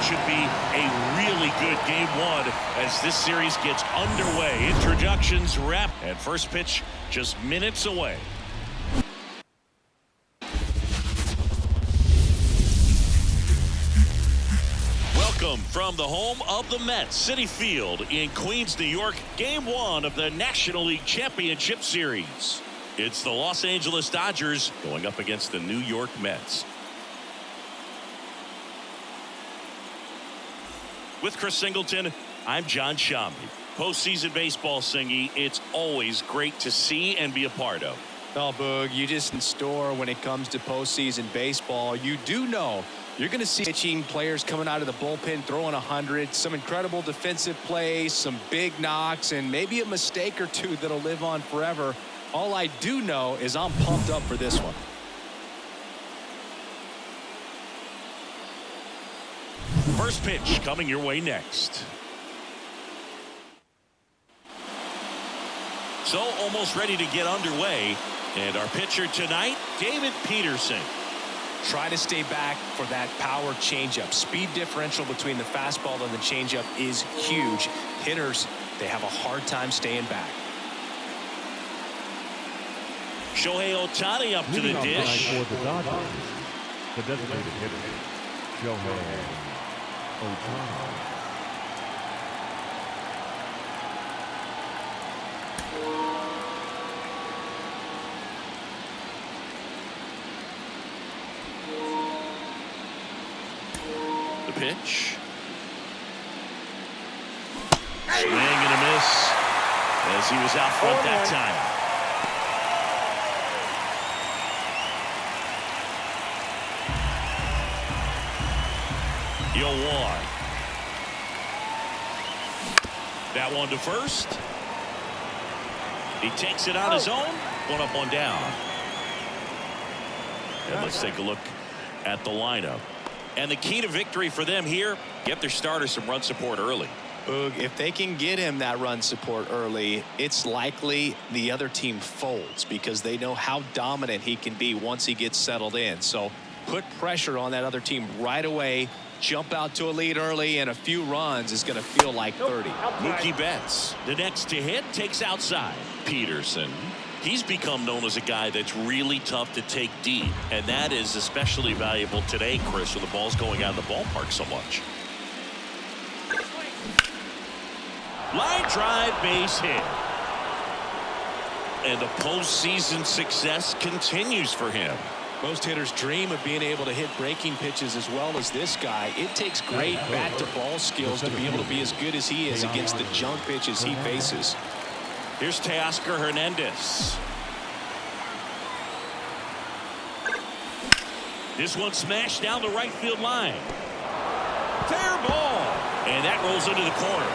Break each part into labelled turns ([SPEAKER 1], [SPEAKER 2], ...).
[SPEAKER 1] It should be a really good game one as this series gets underway. Introductions wrap, and first pitch just minutes away. Welcome from the home of the Mets, Citi Field in Queens, New York, game one of the National League Championship Series. It's the Los Angeles Dodgers going up against the New York Mets. With Chris Singleton, I'm John Shambi. Postseason baseball, Singy, it's always great to see and be a part of.
[SPEAKER 2] Oh, Boog, you just in store when it comes to postseason baseball. You do know you're going to see pitching players coming out of the bullpen throwing 100, some incredible defensive plays, some big knocks, and maybe a mistake or two that'll live on forever. All I do know is I'm pumped up for this one.
[SPEAKER 1] First pitch coming your way next. So almost ready to get underway. And our pitcher tonight, David Peterson.
[SPEAKER 2] Try to stay back for that power changeup. Speed differential between the fastball and the changeup is huge. Hitters, they have a hard time staying back.
[SPEAKER 1] Shohei Ohtani up to the dish.
[SPEAKER 3] For the Dodgers, the designated hitter, Shohei Ohtani.
[SPEAKER 1] The pitch. Swing and a miss as he was out front that time. 0-1. That one to first. He takes it on his own. One up, one down. And let's take a look at the lineup. And the key to victory for them here, get their starter some run support early.
[SPEAKER 2] Boog, if they can get him that run support early, it's likely the other team folds because they know how dominant he can be once he gets settled in. So put pressure on that other team right away. Jump out to a lead early, and a few runs is going to feel like 30.
[SPEAKER 1] Mookie Betts, the next to hit, takes outside. Peterson, he's become known as a guy that's really tough to take deep, and that is especially valuable today, Chris, when the ball's going out of the ballpark so much. Line drive, base hit. And the postseason success continues for him.
[SPEAKER 2] Most hitters dream of being able to hit breaking pitches as well as this guy. It takes great bat-to-ball skills to be able to be as good as he is against the junk pitches he faces.
[SPEAKER 1] Here's Teoscar Hernandez. This one smashed down the right field line. Fair ball. And that rolls into the corner.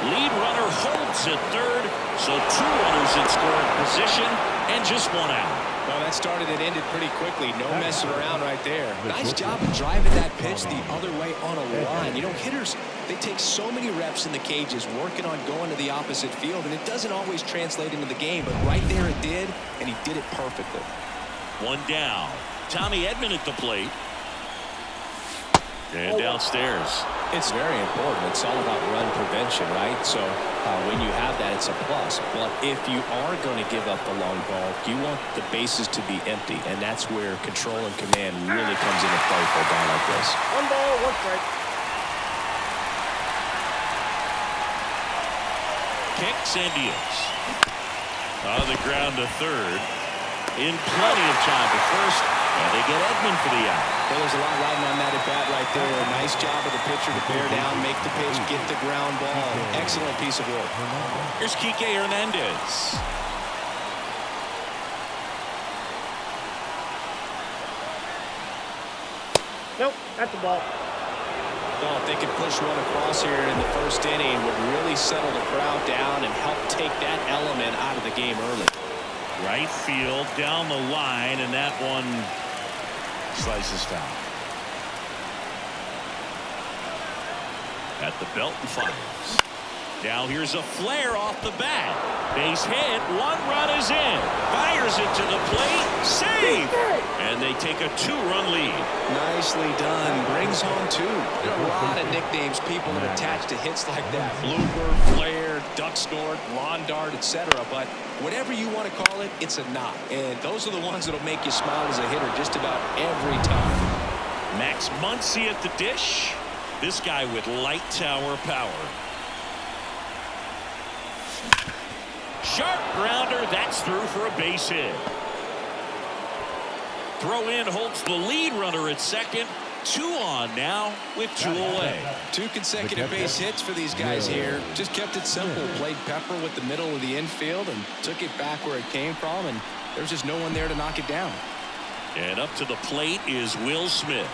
[SPEAKER 1] Lead runner holds at third. So two runners in scoring position and just one out.
[SPEAKER 2] Well, that started and ended pretty quickly. No messing around right there. Nice job of driving that pitch the other way on a line. You know, hitters, they take so many reps in the cages working on going to the opposite field, and it doesn't always translate into the game, but right there it did, and he did it perfectly.
[SPEAKER 1] One down. Tommy Edman at the plate. And downstairs.
[SPEAKER 2] It's very important. It's all about run prevention, right? So when you have that, it's a plus. But if you are going to give up the long ball, you want the bases to be empty, and that's where control and command really comes into play for a guy like this.
[SPEAKER 4] One ball, one strike.
[SPEAKER 1] Kicks and deals. Out of the ground to third. In plenty of time to first. And they get Edman for the out.
[SPEAKER 2] Well, there's a lot riding on that at bat right there. Nice job of the pitcher to bear down, make the pitch, get the ground ball. Excellent piece of work.
[SPEAKER 1] Here's Kike Hernandez.
[SPEAKER 4] Nope, that's the ball.
[SPEAKER 2] Well, if they could push one across here in the first inning, would really settle the crowd down and help take that element out of the game early.
[SPEAKER 1] Right field, down the line, and that one slices foul. At the belt and fires. Now here's a flare off the bat. Base hit. One run is in. Fires it to the plate. Save. And they take a 2-run lead.
[SPEAKER 2] Nicely done. Brings home 2. There are a lot of nicknames people have attached to hits like that. Blooper, flare, duck snort, lawn dart, etc. But whatever you want to call it, it's a knock. And those are the ones that'll make you smile as a hitter just about every time.
[SPEAKER 1] Max Muncy at the dish. This guy with light tower power. Sharp grounder. That's through for a base hit. Throw in holds the lead runner at second. 2 on now with 2 away.
[SPEAKER 2] 2 consecutive base hits for these guys here. Just kept it simple. Played pepper with the middle of the infield and took it back where it came from. And there's just no one there to knock it down.
[SPEAKER 1] And up to the plate is Will Smith.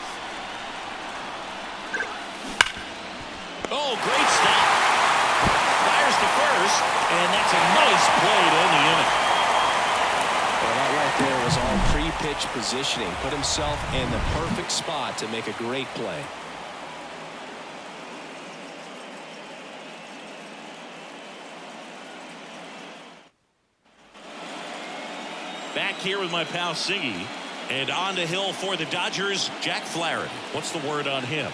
[SPEAKER 1] Oh, great stop. Fires to first, and that's a nice play to end the inning.
[SPEAKER 2] Well, that right there was all pre-pitch positioning. Put himself in the perfect spot to make a great play.
[SPEAKER 1] Back here with my pal Siggy. And on the hill for the Dodgers, Jack Flaherty. What's the word on him?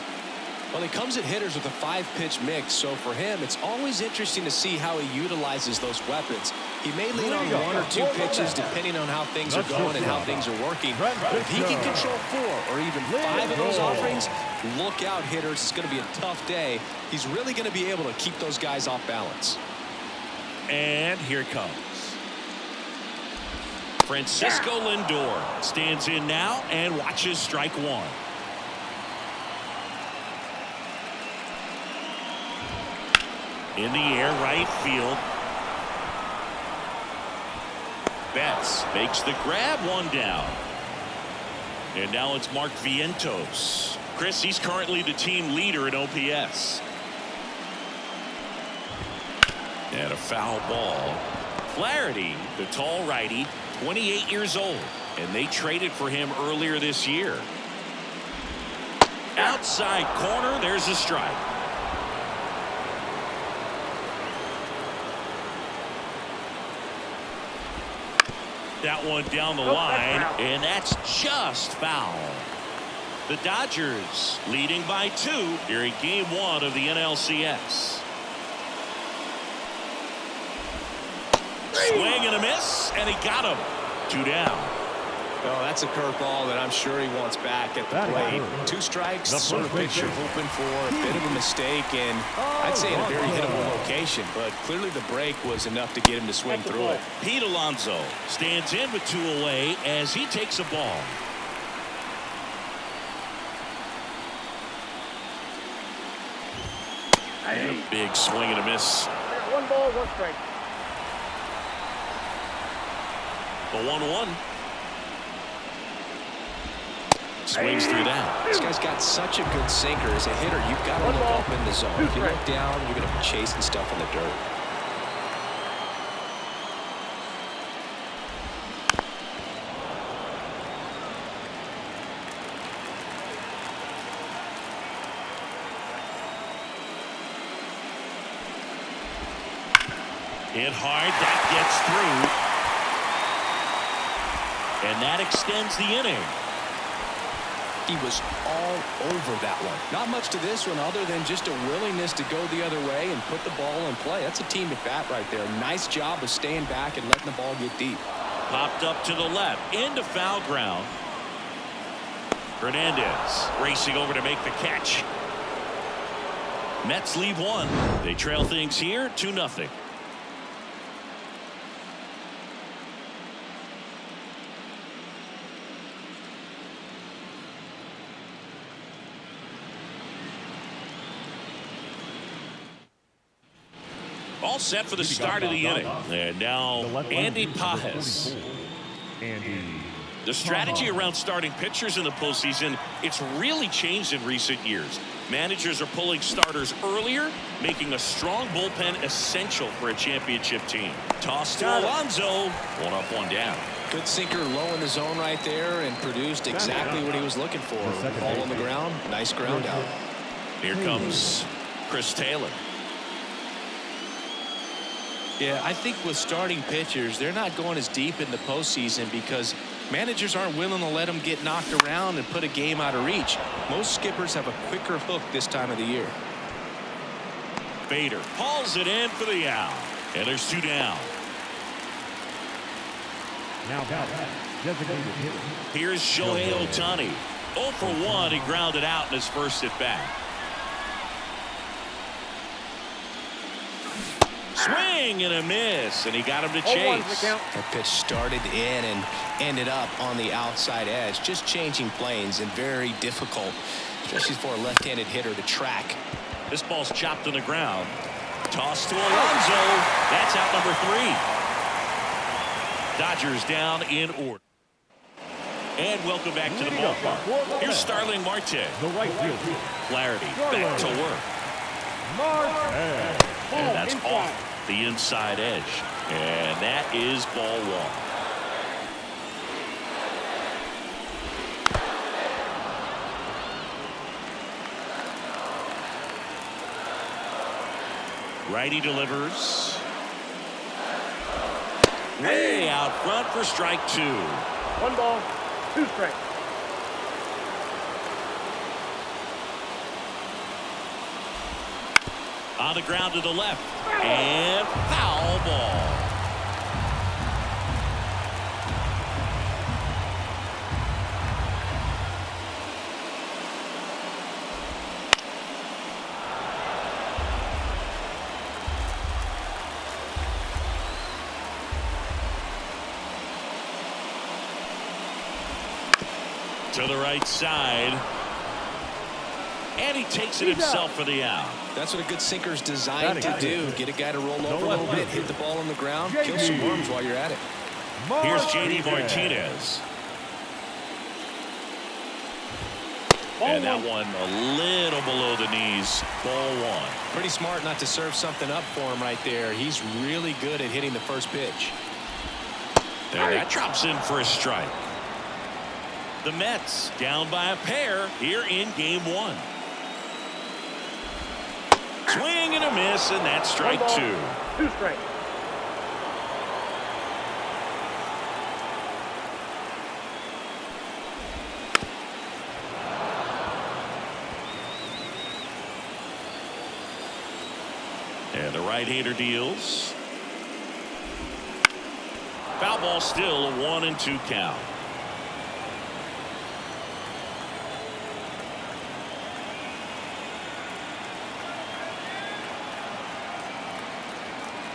[SPEAKER 2] Well, he comes at hitters with a 5-pitch mix, so for him, it's always interesting to see how he utilizes those weapons. He may lean on 1 or 2 pitches depending on how things are going and how things are working. But if he can control 4 or even 5 of those offerings, look out, hitters. It's going to be a tough day. He's really going to be able to keep those guys off balance.
[SPEAKER 1] And here it comes. Francisco Lindor stands in now and watches strike 1. In the air, right field. Betts makes the grab, 1 down. And now it's Mark Vientos. Chris, he's currently the team leader in OPS. And a foul ball. Flaherty, the tall righty, 28 years old, and they traded for him earlier this year. Outside corner, there's a strike. That one down the line, and that's just foul. The Dodgers leading by 2 here in Game 1 of the NLCS. Swing and a miss, and he got him. 2 down.
[SPEAKER 2] Oh, that's a curveball that I'm sure he wants back at the plate. 2 strikes, sort of pitcher hoping for a bit of a mistake, and I'd say in a very hittable location, but clearly the break was enough to get him to swing through it.
[SPEAKER 1] Pete Alonso stands in with 2 away as he takes a ball. Big swing and a miss.
[SPEAKER 4] 1 ball, 1 strike.
[SPEAKER 1] The 1-1. Swings through that.
[SPEAKER 2] This guy's got such a good sinker. As a hitter, you've got to look up in the zone. If you look down, you're going to be chasing stuff in the dirt.
[SPEAKER 1] Hit hard. That gets through. And that extends the inning.
[SPEAKER 2] He was all over that one. Not much to this one other than just a willingness to go the other way and put the ball in play. That's a team at bat right there. Nice job of staying back and letting the ball get deep.
[SPEAKER 1] Popped up to the left into foul ground. Hernandez racing over to make the catch. Mets lead 1. They trail things here 2-0. All set for the start of the inning. And now Andy Pajes. The strategy around starting pitchers in the postseason, it's really changed in recent years. Managers are pulling starters earlier, making a strong bullpen essential for a championship team. Toss to Alonso. 1 up, 1 down.
[SPEAKER 2] Good sinker low in the zone right there and produced exactly what he was looking for. Ball on the ground. Nice ground out.
[SPEAKER 1] Here comes Chris Taylor.
[SPEAKER 2] Yeah, I think with starting pitchers, they're not going as deep in the postseason because managers aren't willing to let them get knocked around and put a game out of reach. Most skippers have a quicker hook this time of the year.
[SPEAKER 1] Bader hauls it in for the out. And there's 2 down.
[SPEAKER 3] Now designated hitter.
[SPEAKER 1] Here's Shohei Ohtani. 0 for 1. He grounded out in his first at bat. Swing and a miss, and he got him to chase.
[SPEAKER 2] That pitch started in and ended up on the outside edge, just changing planes and very difficult, especially for a left-handed hitter to track.
[SPEAKER 1] This ball's chopped on the ground. Toss to Alonso. That's out number 3. Dodgers down in order. And welcome back to the ballpark. Here's Starling Marte.
[SPEAKER 3] The right fielder.
[SPEAKER 1] Flaherty back to work. And that's off the inside edge. And that is ball 1. Righty delivers. Way out front for strike 2.
[SPEAKER 4] 1 ball, 2 strikes.
[SPEAKER 1] On the ground to the left. And foul ball. To the right side. And he takes it himself for the out.
[SPEAKER 2] That's what a good sinker's designed to do. Get a guy to roll over a little bit, hit the ball on the ground, kill some worms while you're at it.
[SPEAKER 1] Here's J.D. Martinez. And that one a little below the knees. Ball 1.
[SPEAKER 2] Pretty smart not to serve something up for him right there. He's really good at hitting the first pitch.
[SPEAKER 1] And that drops in for a strike. The Mets down by a pair here in game 1. Swing and a miss, and that's strike 2.
[SPEAKER 4] 2 strikes.
[SPEAKER 1] And the right-hander deals. Foul ball still a 1-2 count.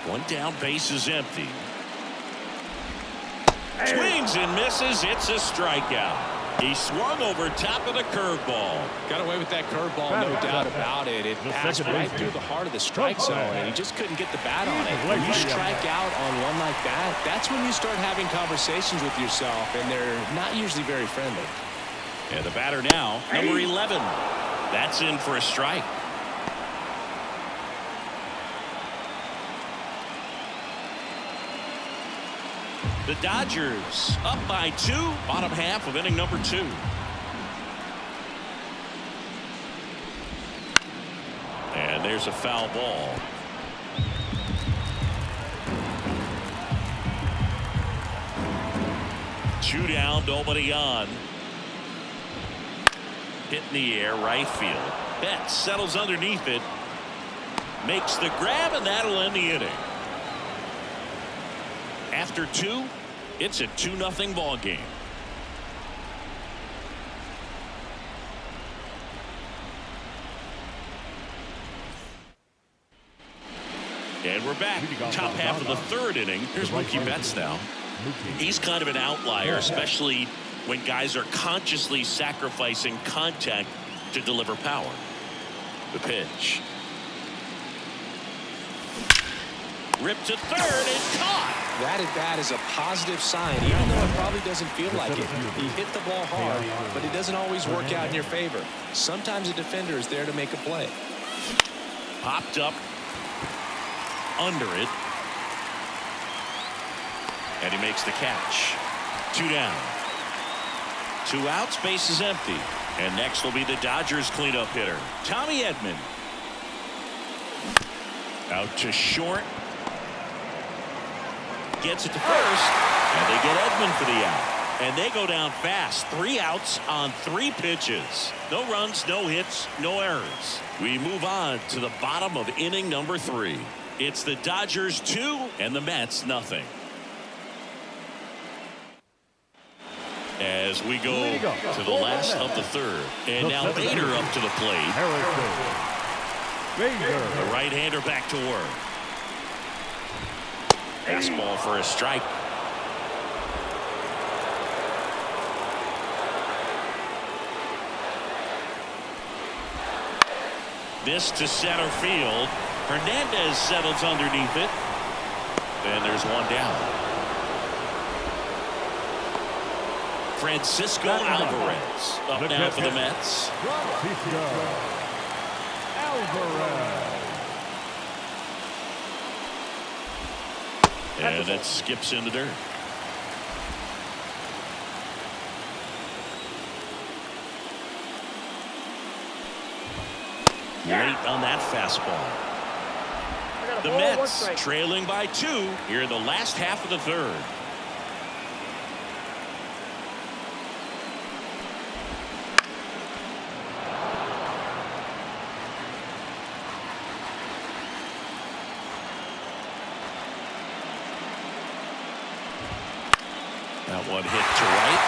[SPEAKER 1] One down, base is empty. Swings and misses. It's a strikeout. He swung over top of the curveball.
[SPEAKER 2] Got away with that curveball, no doubt about it. It passed right through the heart of the strike zone, and he just couldn't get the bat on it. When you strike out on one like that, that's when you start having conversations with yourself, and they're not usually very friendly.
[SPEAKER 1] And the batter now, number 11. That's in for a strike. The Dodgers up by 2, bottom half of inning number 2. And there's a foul ball. Two down, nobody on. Hit in the air, right field. Betts settles underneath it. Makes the grab, and that'll end the inning. After 2, it's a 2-0 ball game. And we're back. Top half of the 3rd inning. Here's Mookie Betts now. He's kind of an outlier, especially when guys are consciously sacrificing contact to deliver power. The pitch. Ripped to 3rd and caught.
[SPEAKER 2] That at bat is a positive sign, even though it probably doesn't feel like it. He hit the ball hard, but it doesn't always work out in your favor. Sometimes a defender is there to make a play.
[SPEAKER 1] Popped up under it. And he makes the catch. 2 down. 2 outs, base is empty. And next will be the Dodgers cleanup hitter, Tommy Edman. Out to short. gets it to first, and they get Edman for the out. And they go down fast. 3 outs on 3 pitches. No runs, no hits, no errors. We move on to the bottom of inning number 3. It's the Dodgers 2 and the Mets nothing. As we go to the last of the 3rd. And now Bader up to the plate. The right-hander back to work. Fastball for a strike. This to center field. Hernandez settles underneath it. And there's one down. Francisco Alvarez up now for the Mets. And it skips into dirt. Late on that fastball. The Mets trailing by 2 here in the last half of the 3rd. That one hit to right.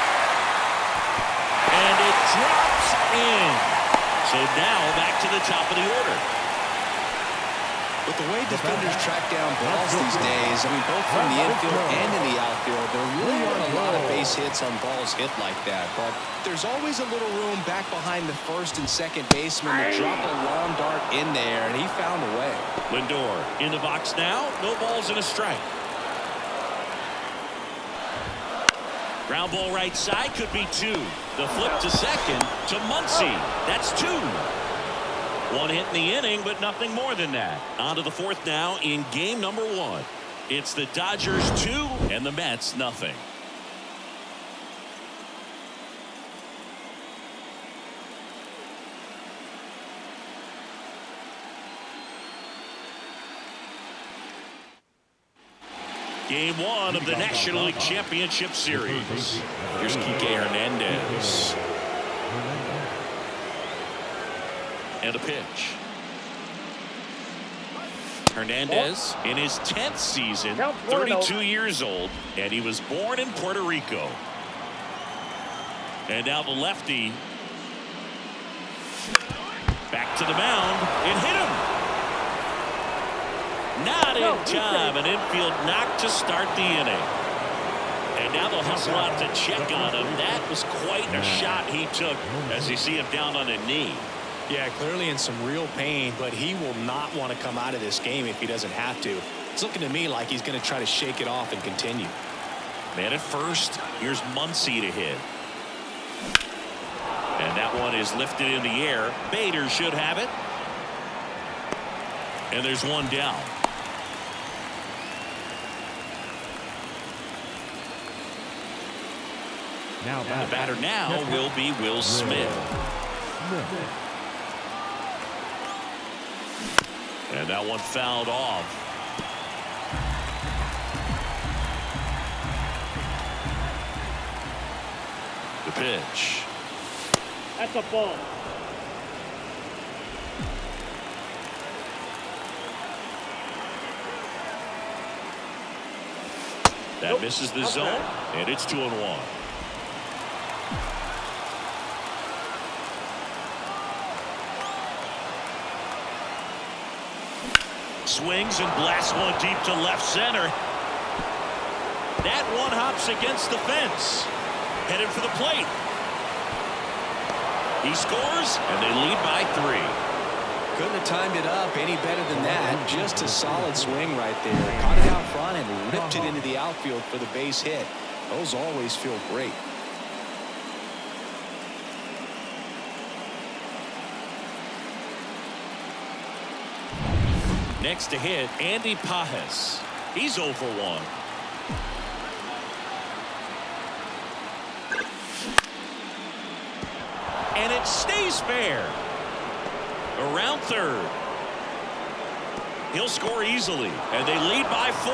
[SPEAKER 1] And it drops in. So now back to the top of the order.
[SPEAKER 2] With the way defenders track down balls these days, I mean, both from the infield and in the outfield, there really aren't a lot of base hits on balls hit like that. But there's always a little room back behind the first and second baseman to drop a long dart in there, and he found a way.
[SPEAKER 1] Lindor in the box now. No balls and a strike. Ground ball right side, could be 2. The flip to second to Muncy. That's 2. 1 hit in the inning, but nothing more than that. On to the 4th now in game number 1. It's the Dodgers 2 and the Mets nothing. Game 1 of the National League Championship Series. Here's Kike Hernandez. And a pitch. Hernandez in his 10th season, 32 years old, and he was born in Puerto Rico. And now the lefty. Back to the mound. It hit him. Not in time. An infield knock to start the inning. And now they'll hustle out to check on him. That was quite a shot he took as you see him down on a knee.
[SPEAKER 2] Yeah, clearly in some real pain, but he will not want to come out of this game if he doesn't have to. It's looking to me like he's going to try to shake it off and continue.
[SPEAKER 1] Man at first. Here's Muncy to hit. And that one is lifted in the air. Bader should have it. And there's one down.
[SPEAKER 3] Now
[SPEAKER 1] the batter now will be Will Smith. And that one fouled off. The pitch.
[SPEAKER 4] That's a ball.
[SPEAKER 1] That misses the zone, and it's 2-1. Swings and blasts one deep to left center. That one hops against the fence. Headed for the plate. He scores, and they lead by 3.
[SPEAKER 2] Couldn't have timed it up any better than that. Just a solid swing right there. Caught it out front and ripped it into the outfield for the base hit. Those always feel great.
[SPEAKER 1] Next to hit, Andy Pajes. He's 0 for 1. And it stays fair. Around third. He'll score easily, and they lead by 4.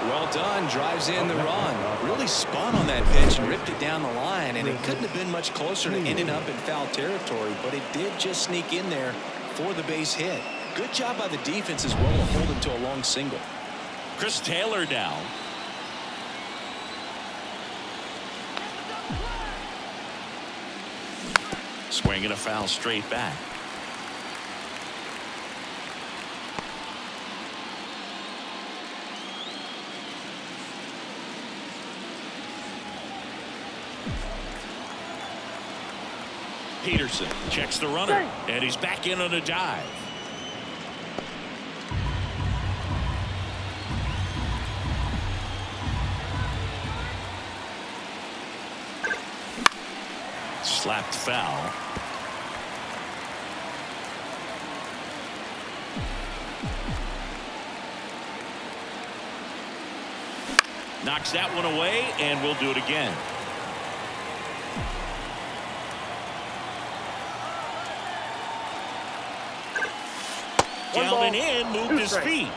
[SPEAKER 2] Well done. Drives in the run. Really spun on that pitch and ripped it down the line. And it couldn't have been much closer to ending up in foul territory, but it did just sneak in there for the base hit. Good job by the defense as well to hold him to a long single.
[SPEAKER 1] Chris Taylor down. Swinging a foul straight back. Peterson checks the runner, and he's back in on a dive. Slapped foul. Knocks that one away, and we'll do it again. Down and in, moved his feet.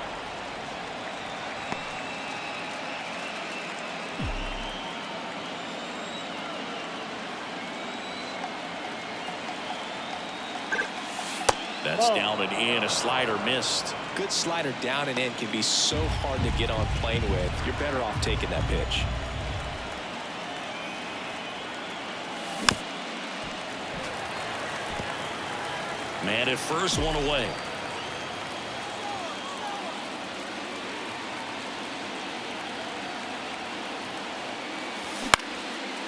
[SPEAKER 1] That's down and in. A slider missed.
[SPEAKER 2] Good slider down and in can be so hard to get on plane with. You're better off taking that pitch.
[SPEAKER 1] Man at first, one away.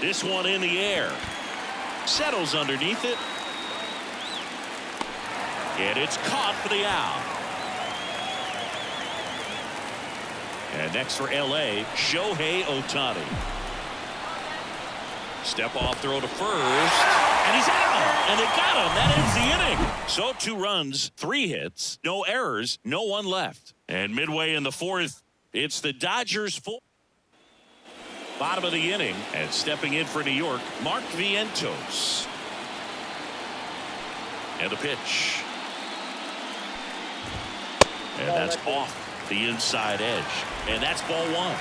[SPEAKER 1] This one in the air. Settles underneath it. And it's caught for the out. And next for LA, Shohei Ohtani. Step off throw to first. And he's out. And they got him. That ends the inning. So 2 runs, 3 hits, no errors, no one left. And midway in the 4th, it's the Dodgers' full. Bottom of the inning, and stepping in for New York, Mark Vientos. And the pitch. And that's off the inside edge. And that's ball 1.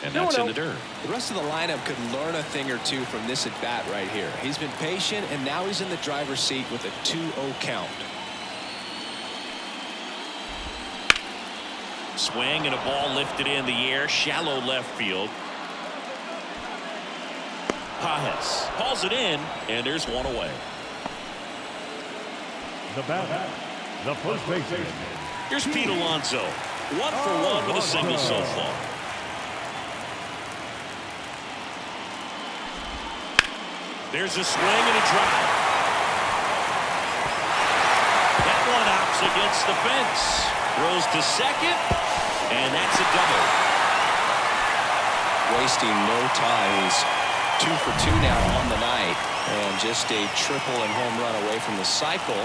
[SPEAKER 1] And that's in the dirt.
[SPEAKER 2] The rest of the lineup could learn a thing or two from this at bat right here. He's been patient, and now he's in the driver's seat with a 2-0 count.
[SPEAKER 1] Swing and a ball lifted in the air, shallow left field. Pajes hauls it in, and there's one away.
[SPEAKER 3] The batter, the first baseman.
[SPEAKER 1] Here's Pete Alonso, 1 for 1 with a single so far. There's a swing and a drive. That one hops against the fence. Throws to second, and that's a double.
[SPEAKER 2] Wasting no time. He's 2 for 2 now on the night, and just a triple and home run away from the cycle.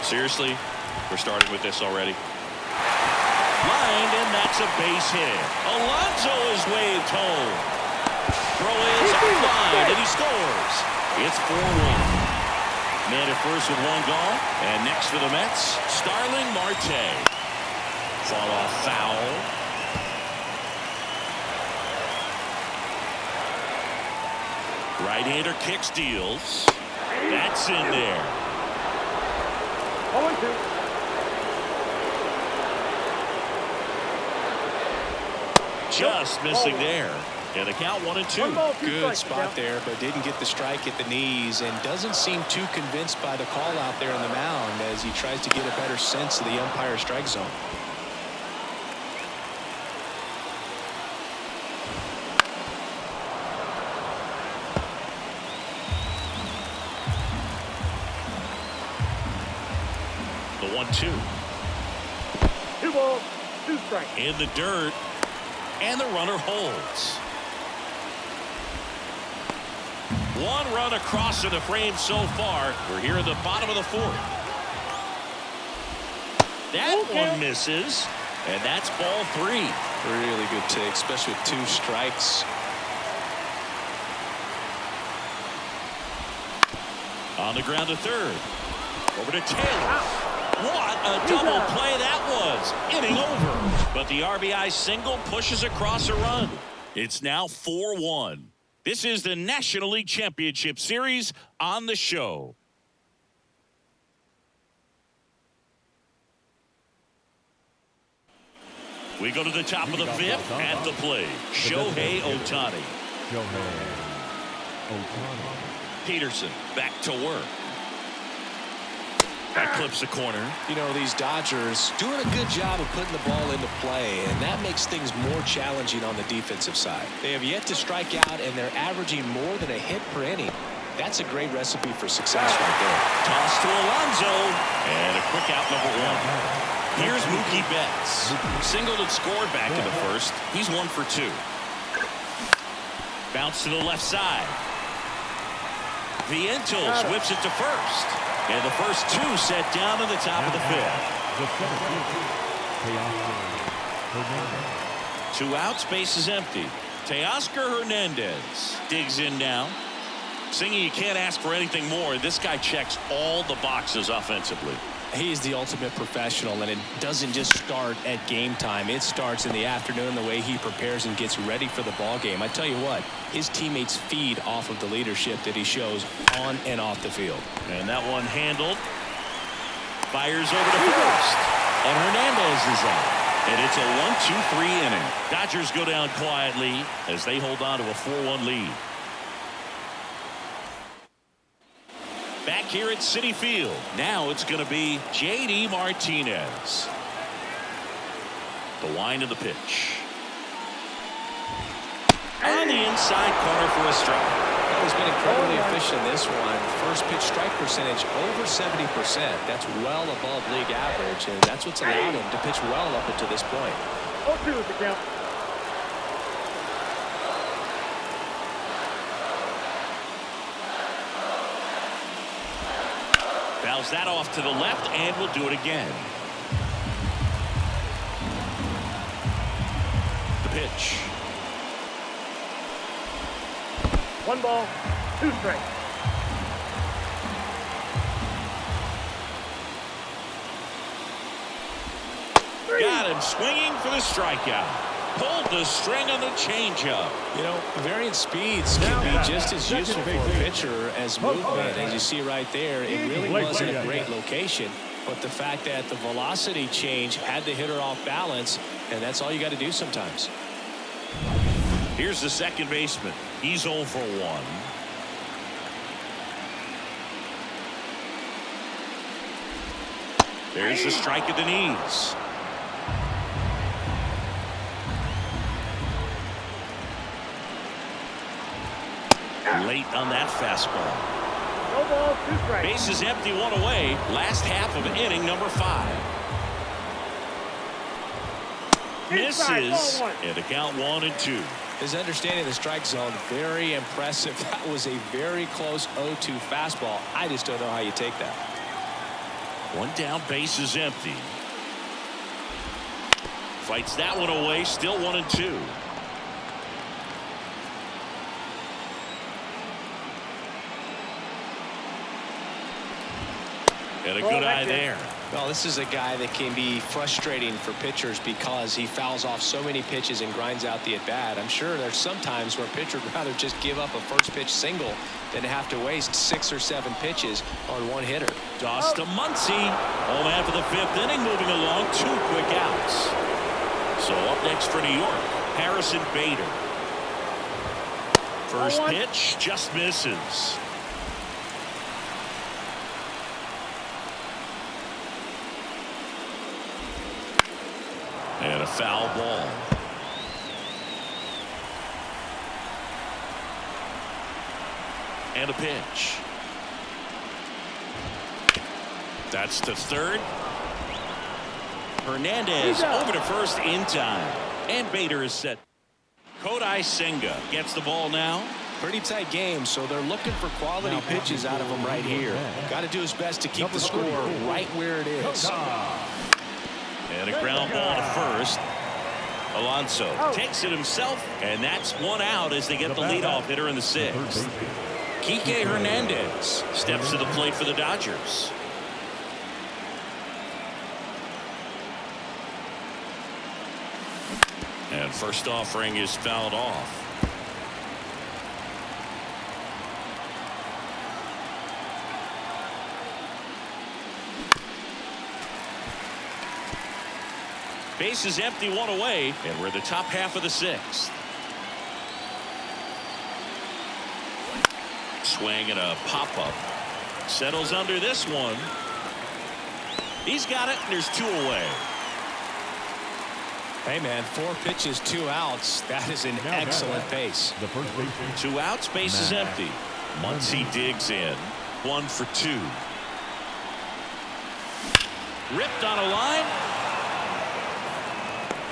[SPEAKER 1] Seriously, we're starting with this already. Lined, and that's a base hit. Alonso is waved home. Throw is offline, and he scores. It's 4-1. Man at first with 1 gone, and next for the Mets, Starling Marte. Fall off foul. Right-hander kicks, deals. That's in there.
[SPEAKER 4] 0-2.
[SPEAKER 1] Just missing there. And the count 1-2.
[SPEAKER 2] Good spot there, but didn't get the strike at the knees, and doesn't seem too convinced by the call out there on the mound as he tries to get a better sense of the umpire's strike zone.
[SPEAKER 1] The 1-2.
[SPEAKER 4] 2 balls, 2 strikes.
[SPEAKER 1] In the dirt, and the runner holds. 1 run across in the frame so far. We're here in the bottom of the 4th. That one misses, and that's ball 3.
[SPEAKER 2] Really good take, especially with 2 strikes.
[SPEAKER 1] On the ground to third. Over to Taylor. What a double play that was. Inning over. But the RBI single pushes across a run. It's now 4-1. This is the National League Championship Series on the show. We go to the top of the fifth. At the plate, Shohei Ohtani. Peterson back to work. That clips the corner.
[SPEAKER 2] You know, these Dodgers doing a good job of putting the ball into play, and that makes things more challenging on the defensive side. They have yet to strike out, and they're averaging more than a hit per inning. That's a great recipe for success right there.
[SPEAKER 1] Toss to Alonso, and a quick out number one. Here's Mookie Betts. Singled and scored back in the first. He's 1 for 2. Bounce to the left side. Vientos whips it to first. And the first two set down to the top of the fifth. 2 outs, base is empty. Teoscar Hernandez digs in now. Singing, you can't ask for anything more. This guy checks all the boxes offensively.
[SPEAKER 2] He's the ultimate professional, and it doesn't just start at game time. It starts in the afternoon, the way he prepares and gets ready for the ball game. I tell you what, his teammates feed off of the leadership that he shows on and off the field.
[SPEAKER 1] And that one handled. Fires over to first. And Hernandez is out. And it's a 1-2-3 inning. Dodgers go down quietly as they hold on to a 4-1 lead. Back here at Citi Field. Now it's going to be J.D. Martinez. The wind of the pitch. On the inside corner for a strike.
[SPEAKER 2] He's been incredibly efficient in this one. First pitch strike percentage over 70%. That's well above league average, and that's what's allowed him to pitch well up until this point.
[SPEAKER 4] 0-2 is the count.
[SPEAKER 1] Fouls that off to the left, and we'll do it again. The pitch.
[SPEAKER 4] 1 ball, 2 strikes.
[SPEAKER 1] Got him swinging for the strikeout. Pulled the string on the changeup.
[SPEAKER 2] You know, varying speeds can be just as useful for a pitcher as movement. As you see right there, it really wasn't a great location. But the fact that the velocity change had the hitter off balance, and that's all you got to do sometimes.
[SPEAKER 1] Here's the second baseman. He's 0 for 1. There's the strike at the knees. Late on that fastball.
[SPEAKER 4] No ball, 2 strikes.
[SPEAKER 1] Base is empty, 1 away. Last half of inning number 5. Misses. And the count 1-2.
[SPEAKER 2] His understanding of the strike zone, very impressive. That was a very close 0-2 fastball. I just don't know how you take that.
[SPEAKER 1] 1 down, base is empty. Fights that one away, still 1-2. And a good eye there.
[SPEAKER 2] Well, this is a guy that can be frustrating for pitchers because he fouls off so many pitches and grinds out the at-bat. I'm sure there's some times where a pitcher would rather just give up a first pitch single than have to waste 6 or 7 pitches on one hitter.
[SPEAKER 1] Toss to Muncy. Home after the 5th inning, moving along, 2 quick outs. So up next for New York, Harrison Bader. First pitch just misses. And a foul ball. And a pitch. That's to third. Hernandez over to first in time. And Bader is set. Kodai Senga gets the ball now.
[SPEAKER 2] Pretty tight game, so they're looking for quality pitches out of him right here. Got to do his best to keep the score right where it is.
[SPEAKER 1] And a ground ball to first. Alonso takes it himself, and that's 1 out as they get the leadoff hitter in the 6th. Kike Hernandez steps to the plate for the Dodgers. And first offering is fouled off. Base is empty, one away, and we're in the top half of the sixth. Swing and a pop-up. Settles under this one. He's got it, and there's two away.
[SPEAKER 2] Hey, man, 4 pitches, 2 outs. That is an excellent pace.
[SPEAKER 3] The first baseman.
[SPEAKER 1] 2 outs, base is empty. Muncy digs in. 1 for 2. Ripped on a line.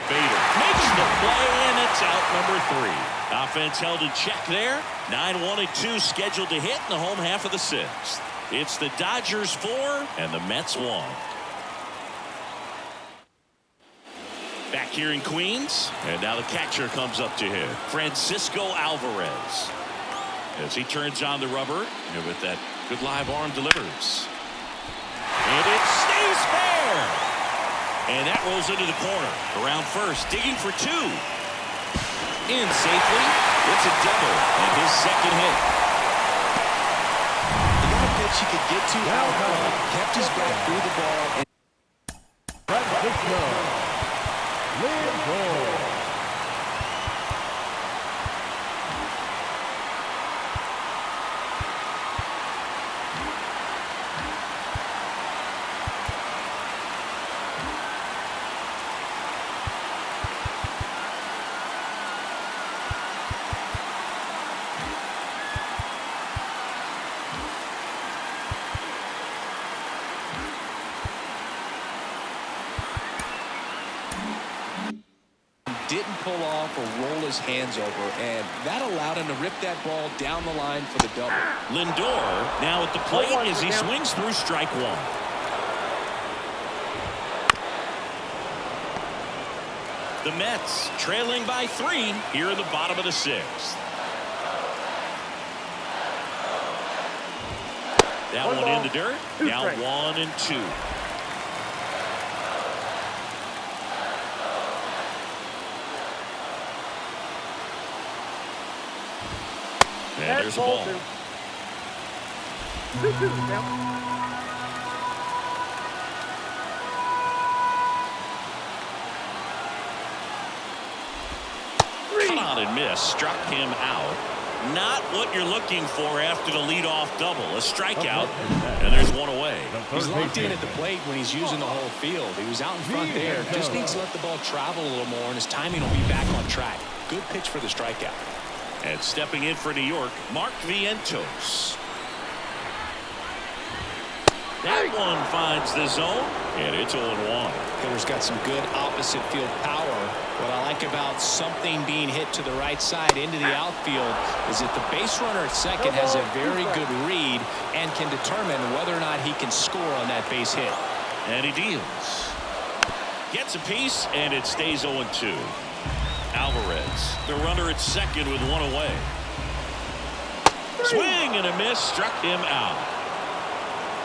[SPEAKER 1] Bader makes the play, and it's out number 3. Offense held in check there. 9-1-2 scheduled to hit in the home half of the sixth. It's the Dodgers 4 and the Mets 1. Back here in Queens, and now the catcher comes up to him, Francisco Alvarez. As he turns on the rubber, and with that good live arm delivers. And it stays fair. And that rolls into the corner. Around first, digging for 2. In safely. It's a double and his second hit.
[SPEAKER 2] He got a pitch he could get to out front, kept his back through the ball.
[SPEAKER 3] Francisco Lindor.
[SPEAKER 2] Didn't pull off or roll his hands over, and that allowed him to rip that ball down the line for the double.
[SPEAKER 1] Lindor now at the plate as he swings through strike 1. The Mets trailing by 3 here in the bottom of the sixth. That one in the dirt. Now 1-2. And there's a ball.
[SPEAKER 4] 2-2 the count.
[SPEAKER 1] Cut on and miss. Struck him out. Not what you're looking for after the leadoff double. A strikeout, and there's one away.
[SPEAKER 2] He's locked in at the plate when he's using the whole field. He was out in front there. Just needs to let the ball travel a little more, and his timing will be back on track. Good pitch for the strikeout.
[SPEAKER 1] And stepping in for New York, Mark Vientos. That one finds the zone, and it's 0-1.
[SPEAKER 2] Hitter's got some good opposite field power. What I like about something being hit to the right side into the outfield is that the base runner at second has a very good read and can determine whether or not he can score on that base hit.
[SPEAKER 1] And he deals. Gets a piece, and it stays 0-2. Alvarez, the runner at second with 1 away. Swing and a miss, struck him out.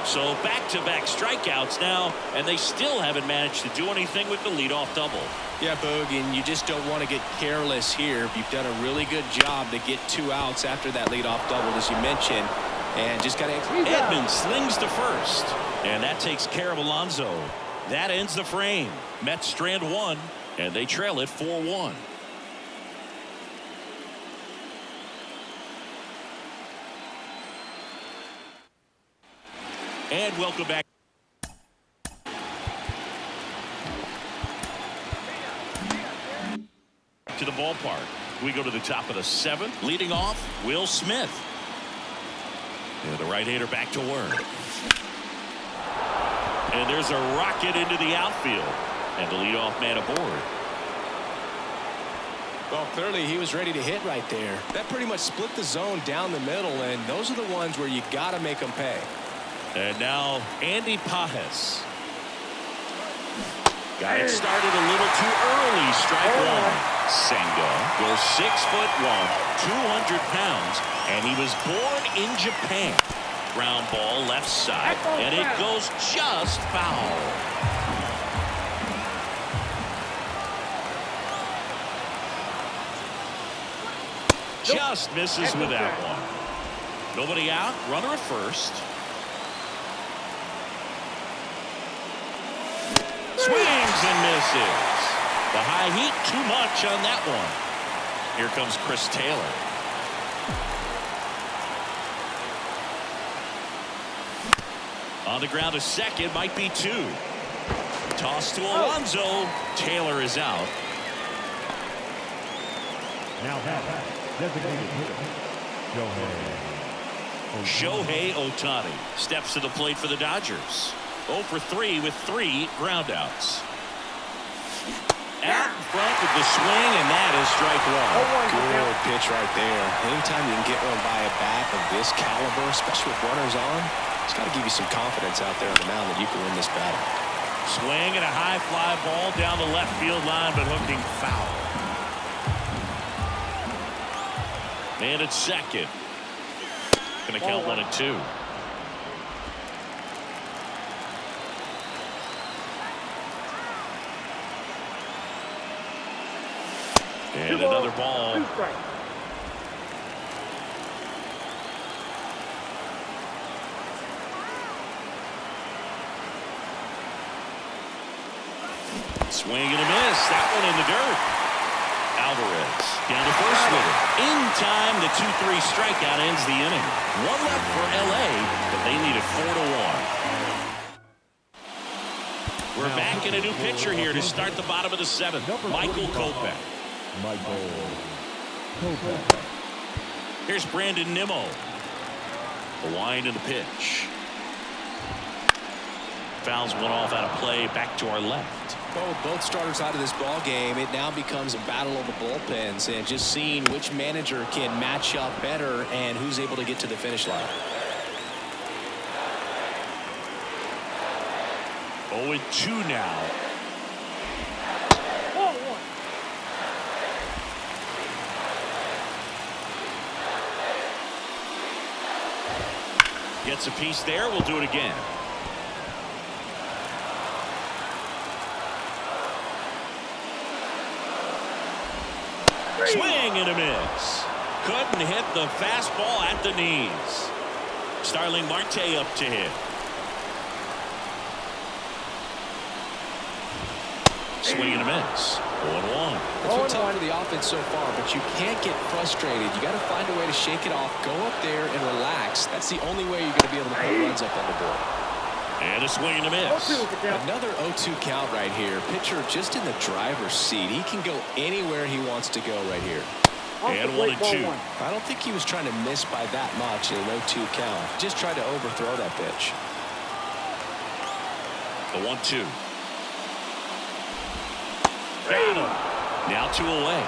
[SPEAKER 1] So back-to-back strikeouts now, and they still haven't managed to do anything with the leadoff double.
[SPEAKER 2] Yeah, Boog, and you just don't want to get careless here. You've done a really good job to get 2 outs after that leadoff double, as you mentioned, and just got to.
[SPEAKER 1] Edmonds slings to first, and that takes care of Alonso. That ends the frame. Mets strand 1, and they trail it 4-1. And welcome back to the ballpark. We go to the top of the 7th. Leading off, Will Smith. And the right-hander back to work. And there's a rocket into the outfield. And the leadoff man aboard.
[SPEAKER 2] Well, clearly he was ready to hit right there. That pretty much split the zone down the middle, and those are the ones where you got to make them pay.
[SPEAKER 1] And now Andy Pajes. Got it started a little too early. Strike 1. Senga goes 6'1", 200 pounds, and he was born in Japan. Ground ball left side, and it goes just foul. just misses with that one. Nobody out, runner at first. Swings and misses. The high heat, too much on that one. Here comes Chris Taylor. On the ground to second, might be two. Toss to Alonso. Taylor is out.
[SPEAKER 3] Now designated hitter,
[SPEAKER 1] Shohei Ohtani steps to the plate for the Dodgers. 0 for 3 with 3 groundouts. Out in front with the swing, and that is strike one.
[SPEAKER 2] Good pitch right there. Anytime you can get one by a bat of this caliber, especially with runners on, it's got to give you some confidence out there on the mound that you can win this battle.
[SPEAKER 1] Swing and a high fly ball down the left field line, but hooking foul. Man at second. Going to count 1 and 2. And another ball. Swing and a miss. That one in the dirt. Alvarez down to first with it. In time, the 2-3 strikeout ends the inning. One left for LA, but they need it 4-1. We're back in a new pitcher here to start the bottom of the 7th. Michael Kopech. Here's Brandon Nimmo. The wind and the pitch. Fouls one off out of play. Back to our left.
[SPEAKER 2] Well, with both starters out of this ball game, it now becomes a battle of the bullpens and just seeing which manager can match up better and who's able to get to the finish line.
[SPEAKER 1] 0-2 now. Gets a piece there. We'll do it again. Swing and a miss. Couldn't hit the fastball at the knees. Starling Marte up to hit. Swing and a miss. 1-1.
[SPEAKER 2] It's been tough for the offense so far, but you can't get frustrated. You got to find a way to shake it off. Go up there and relax. That's the only way you're going to be able to put runs up on the board.
[SPEAKER 1] And a swing and a miss.
[SPEAKER 2] Another 0-2 count right here. Pitcher just in the driver's seat. He can go anywhere he wants to go right here.
[SPEAKER 1] And 1-2.
[SPEAKER 2] I don't think he was trying to miss by that much in an 0-2 count. Just tried to overthrow that pitch.
[SPEAKER 1] The 1-2. Got him. Now 2 away.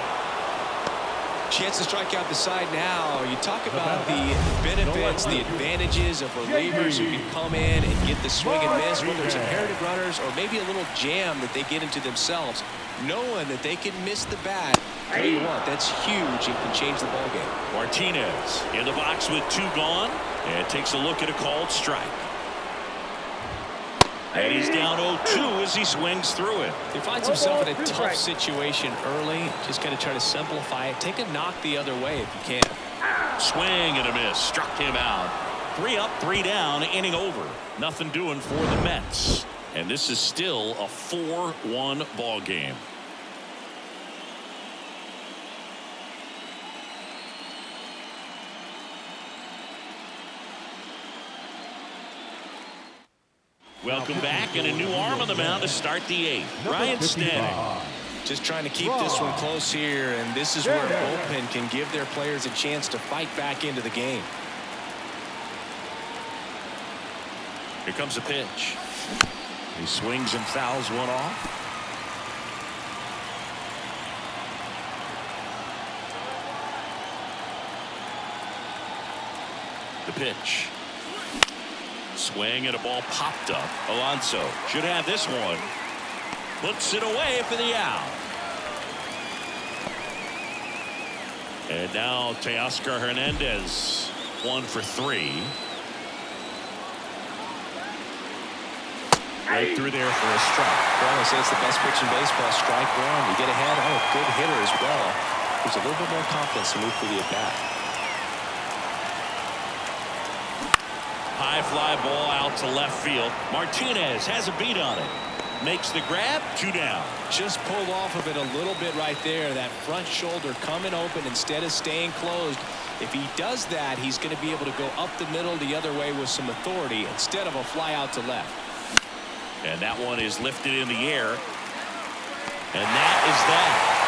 [SPEAKER 2] Chance to strike out the side now. You talk about the benefits, the advantages of relievers who can come in and get the swing and miss, whether it's inherited runners or maybe a little jam that they get into themselves, knowing that they can miss the bat. Tell you what, that's huge and can change the ball game.
[SPEAKER 1] Martinez in the box with 2 gone and takes a look at a called strike. And he's down 0-2 as he swings through it.
[SPEAKER 2] He finds himself in a tough situation early. Just got to try to simplify it. Take a knock the other way if you can.
[SPEAKER 1] Swing and a miss. Struck him out. 3 up, 3 down, inning over. Nothing doing for the Mets. And this is still a 4-1 ball game. Welcome back, and a new arm on the mound to start the 8th. Ryan Stanton.
[SPEAKER 2] Just trying to keep this one close here, and this is where a bullpen can give their players a chance to fight back into the game.
[SPEAKER 1] Here comes a pitch. He swings and fouls one off. The pitch. Swing and a ball popped up. Alonso should have this one. Puts it away for the out. And now Teoscar Hernandez 1 for 3. Right through there for a strike.
[SPEAKER 2] Well, I say it's the best pitch in baseball. Strike one. You get ahead. Oh, good hitter as well. There's a little bit more confidence to move through the at-bat.
[SPEAKER 1] High fly ball out to left field. Martinez has a beat on it. Makes the grab, 2 down.
[SPEAKER 2] Just pulled off of it a little bit right there. That front shoulder coming open instead of staying closed. If he does that, he's going to be able to go up the middle the other way with some authority instead of a fly out to left.
[SPEAKER 1] And that one is lifted in the air. And that is that.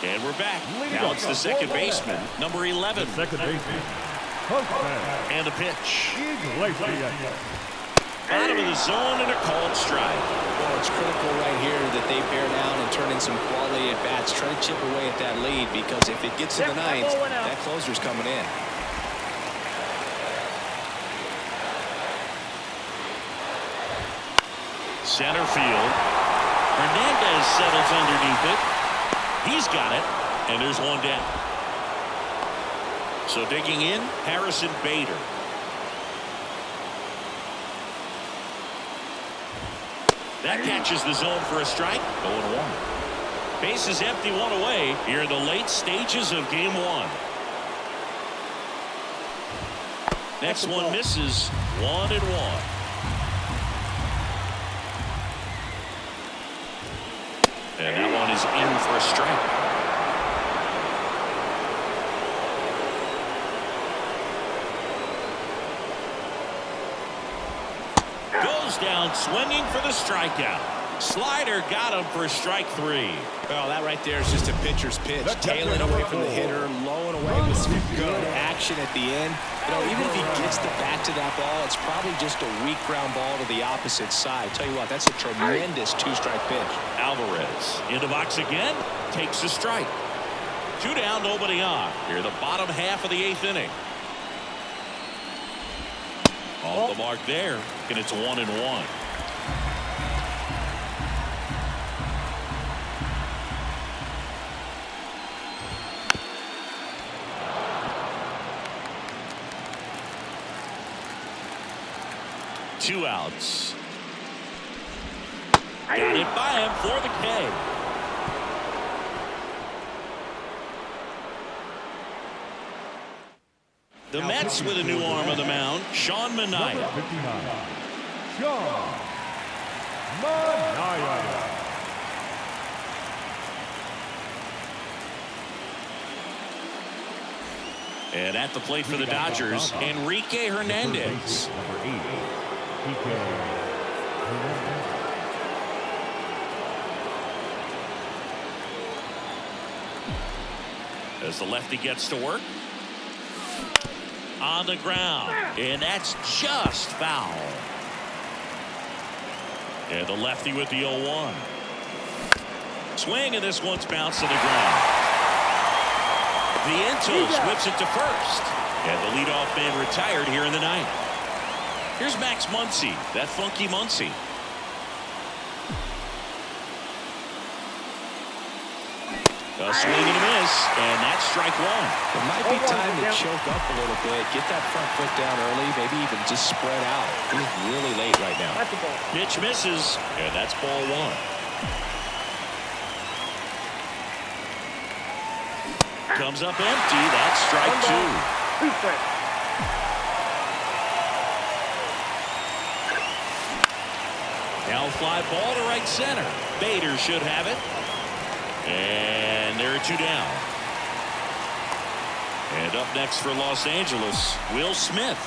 [SPEAKER 1] And we're back. Now it's the second baseman, number 11.
[SPEAKER 3] Second baseman.
[SPEAKER 1] And the pitch. Bottom of the zone and a called strike.
[SPEAKER 2] Well, it's critical right here that they bear down and turn in some quality at bats. Try to chip away at that lead, because if it gets to the ninth, that closer's coming in.
[SPEAKER 1] Center field. Hernandez settles underneath it. He's got it, and there's one down. So digging in, Harrison Bader. That catches the zone for a strike. 0-1. Base is empty, 1 away here in the late stages of game 1. Next one misses. 1-1. And that one is in for a strike. Goes down swinging for the strikeout. Slider got him for strike 3.
[SPEAKER 2] Well, that right there is just a pitcher's pitch. Tailing away from the hitter, lowing away with some good action at the end. You know, even if he gets the bat to that ball, it's probably just a weak ground ball to the opposite side. Tell you what, that's a tremendous 2-strike pitch.
[SPEAKER 1] Alvarez in the box again, takes a strike. 2 down, nobody on. Here the bottom half of the 8th inning. Off the mark there, and it's 1-1. Two outs. Got it by him for the K. The Mets with a new arm on the mound, Sean Manaea.
[SPEAKER 3] Sean Manaea.
[SPEAKER 1] And at the plate for the Dodgers, Enrique Hernandez.
[SPEAKER 3] Number 8.
[SPEAKER 1] As the lefty gets to work. On the ground. And that's just foul. And the lefty with the 0-1. Swing, and this one's bounced to the ground. Vientos whips it to first. And the leadoff man retired here in the 9th. Here's Max Muncy, that funky Muncy. A swing and a miss, and that's strike 1.
[SPEAKER 2] It might be time to choke up a little bit, get that front foot down early, maybe even just spread out. He's really late right now.
[SPEAKER 1] Pitch misses, and that's ball 1. Comes up empty, that's strike 2.
[SPEAKER 4] 2 strikes.
[SPEAKER 1] Now fly ball to right center. Bader should have it. And there are 2 down. And up next for Los Angeles, Will Smith.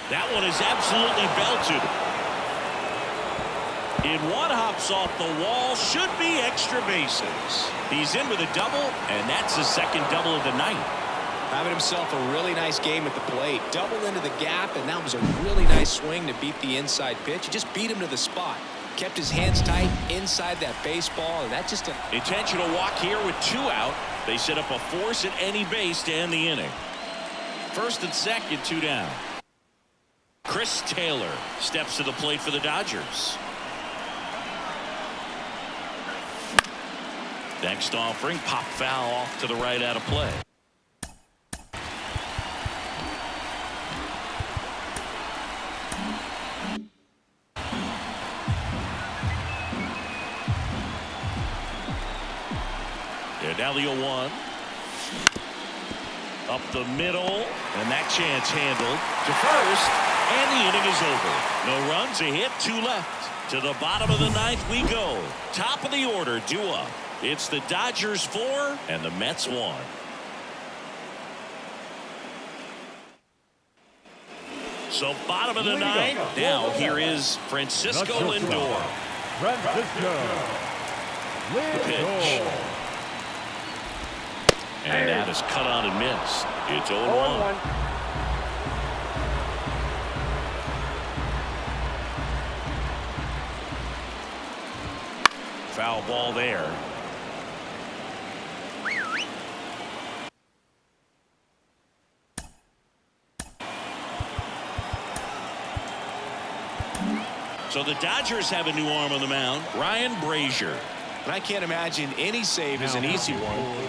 [SPEAKER 1] That one is absolutely belted. In one hops off the wall, should be extra bases. He's in with a double, and that's his second double of the night.
[SPEAKER 2] Having himself a really nice game at the plate. Double into the gap, and that was a really nice swing to beat the inside pitch. He just beat him to the spot. Kept his hands tight inside that baseball, and that just...
[SPEAKER 1] Intentional walk here with 2 out. They set up a force at any base to end the inning. First and second, 2 down. Chris Taylor steps to the plate for the Dodgers. Next offering, pop foul off to the right out of play. Now the 0-1. Up the middle, and that chance handled to first, and the inning is over. No runs, a hit, 2 left. To the bottom of the 9th we go. Top of the order, due up. It's the Dodgers 4 and the Mets 1. So bottom of the 9th. Now here is Francisco Lindor.
[SPEAKER 3] Francisco
[SPEAKER 1] The pitch. And that is cut on and missed. It's 0-1. Foul ball there. So the Dodgers have a new arm on the mound, Ryan Brazier.
[SPEAKER 2] And I can't imagine any save is an easy one.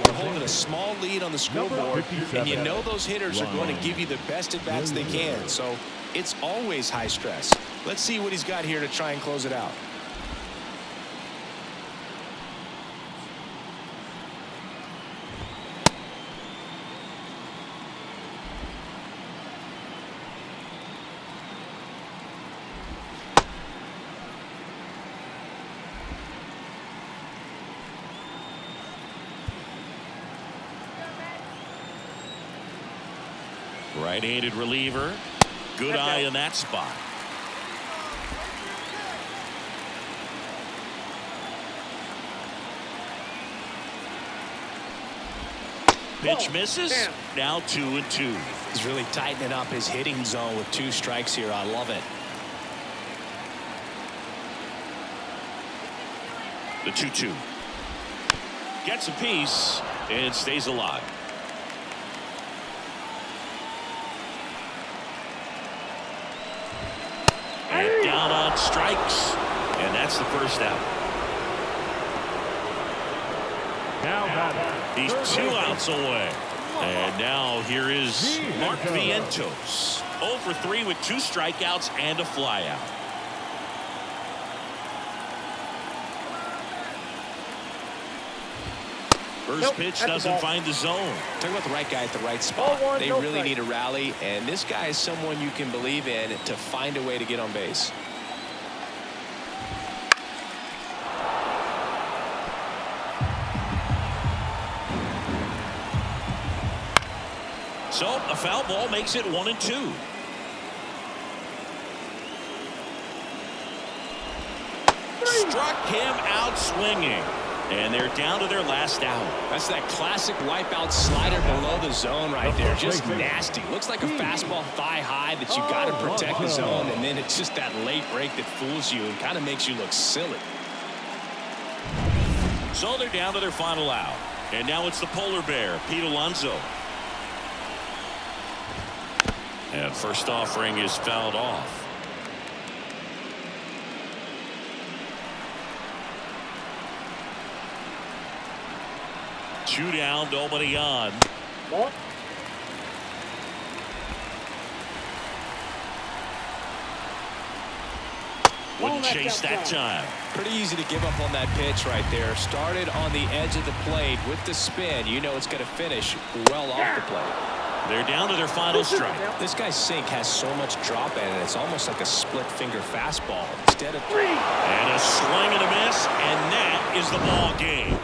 [SPEAKER 2] You're holding a small lead on the scoreboard, and you know those hitters are going to give you the best at-bats they can. So it's always high stress. Let's see what he's got here to try and close it out.
[SPEAKER 1] Right-handed reliever. Good eye in that spot. Pitch misses. Now 2-2.
[SPEAKER 2] He's really tightening up his hitting zone with 2 strikes here. I love it.
[SPEAKER 1] The 2-2. Gets a piece and stays alive. And down on strikes. And that's the first out.
[SPEAKER 3] now batting.
[SPEAKER 1] He's 2 outs away. And now here is Mark Vientos. 0 for 3 with 2 strikeouts and a flyout. First pitch doesn't find the zone.
[SPEAKER 2] Talk about the right guy at the right spot. They really need a rally, and this guy is someone you can believe in to find a way to get on base.
[SPEAKER 1] So a foul ball makes it 1-2. Struck him out swinging. And they're down to their last out.
[SPEAKER 2] That's that classic wipeout slider below the zone right there. Just nasty. Looks like a fastball thigh high that you got to protect the zone, and then it's just that late break that fools you and kind of makes you look silly.
[SPEAKER 1] So they're down to their final out. And now it's the polar bear, Pete Alonso. And first offering is fouled off. Two down, nobody on. Wouldn't chase that time.
[SPEAKER 2] Pretty easy to give up on that pitch right there. Started on the edge of the plate with the spin. You know it's going to finish well off the plate.
[SPEAKER 1] They're down to their final strike.
[SPEAKER 2] This guy's sink has so much drop in it. It's almost like a split finger fastball instead of.
[SPEAKER 1] And a swing and a miss, and that is the ball game.